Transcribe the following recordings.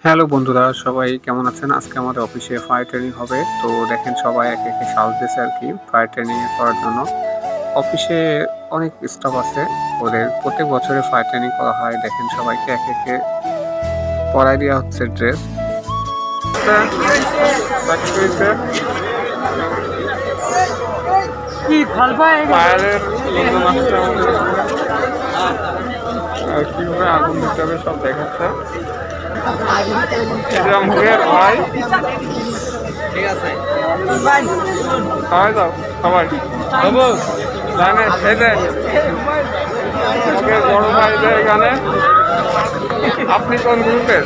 Hello বন্ধুরা, সবাই কেমন আছেন? আজকে আমাদের অফিসে ফায়ার ট্রেনিং হবে। তো দেখেন সবাই একে একে সাজতেছে আরকি ফায়ার ট্রেনিং করার জন্য। অফিসে অনেক স্টাফ আছে। ওদের প্রত্যেক বছরে ফায়ার ট্রেনিং করা হয়। দেখেন সবাইকে একে একে পরায় দেওয়া হচ্ছে ড্রেস। ফায়ারের লোকজন আসছে আমাদের এখানে। কিভাবে আগুন দিতে হবে সব দেখাচ্ছে। মুখের ভাই ঠিক আছে সবাই যাও সবাই জানে খেতে আমাকে বড় ভাইদের এখানে। আপনি কোন গ্রুপের?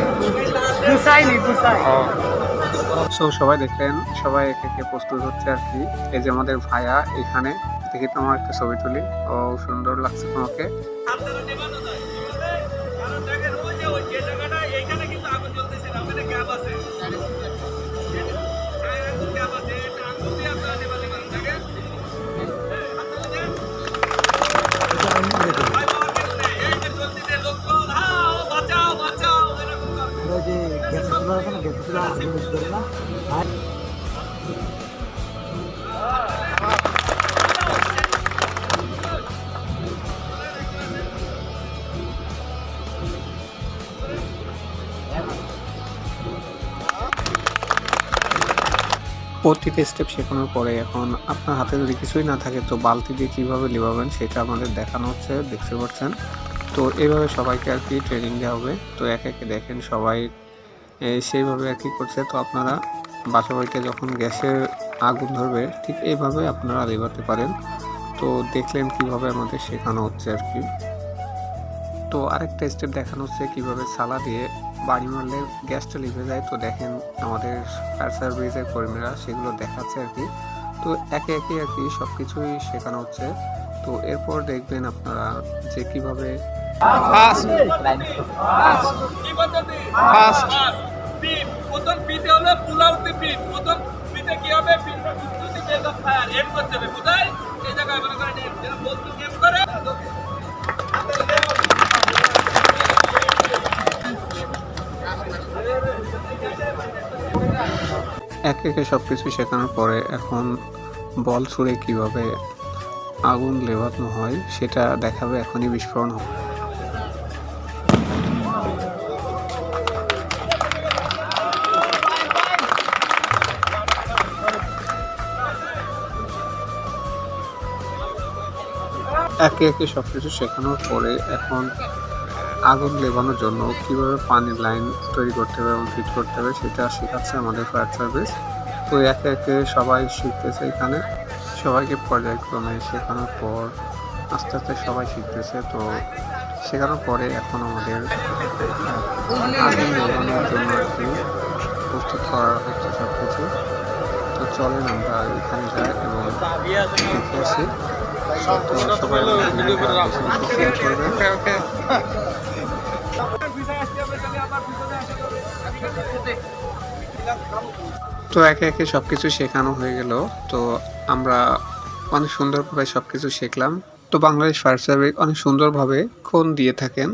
সো সবাই দেখলেন, সবাই একে একে প্রস্তুত হচ্ছে আর কি। এই যে আমাদের ভাইয়া এখানে, দেখি তোমার একটা ছবি তুলি। ও সুন্দর লাগছে তোমাকে। প্রতিটা স্টেপ শেখানোর পরে এখন আপনার হাতে যদি কিছুই না থাকে তো বালতি দিয়ে কীভাবে লিভাবেন সেটা আমাদের দেখানো হচ্ছে, দেখতে পাচ্ছেন। তো এইভাবে সবাইকে আর কি ট্রেনিং দেওয়া হবে। তো একে একে দেখেন সবাই সেইভাবে আর কি করছে। তো আপনারা বাসা বাড়িতে যখন গ্যাসের আগুন ধরবে ঠিক এইভাবে আপনারা লিভাতে পারেন। তো দেখলেন কিভাবে আমাদের শেখানো হচ্ছে আর কি। তো আরেকটা স্টেপ দেখানো হচ্ছে কিভাবে সালা দিয়ে বাড়ি মারলে গ্যাসটা লিভে যায়। তো দেখেন আমাদের ফায়ার সার্ভিসের কর্মীরা সেগুলো দেখাচ্ছে আর কি। তো একে একে আর কি সব কিছুই শেখানো হচ্ছে। তো এরপর দেখবেন আপনারা যে কিভাবে একে একে সবকিছু শেখানোর পরে এখন বল ছুঁড়ে কিভাবে আগুন নেভানো হয় সেটা দেখাবে। এখনই বিস্ফোরণ হবে। একে একে সবকিছু শেখানোর পরে এখন আগুন নেভানোর জন্য কিভাবে পানির লাইন তৈরি করতে হবে এবং ফিট করতে হবে সেটা শেখাচ্ছে আমাদের ফায়ার সার্ভিস। তো একে একে সবাই শিখতেছে এখানে। সবাইকে পর্যায়ক্রমে শেখানোর পর আস্তে আস্তে সবাই শিখতেছে। তো শেখানোর পরে এখন আমাদের আগুন নেভানোর জন্য আর কি প্রস্তুত করা হচ্ছে সব কিছু। তো চলেন আমরা এখানে যাই এবং দেখে আসি। তো সবাই শেয়ার করবেন। তো একে একে সবকিছু শেখানো হয়ে গেল। তো আমরা অনেক সুন্দরভাবে সবকিছু শিখলাম। তো বাংলাদেশ ফায়ার সার্ভিস অনেক সুন্দরভাবে কোন দিয়ে থাকেন।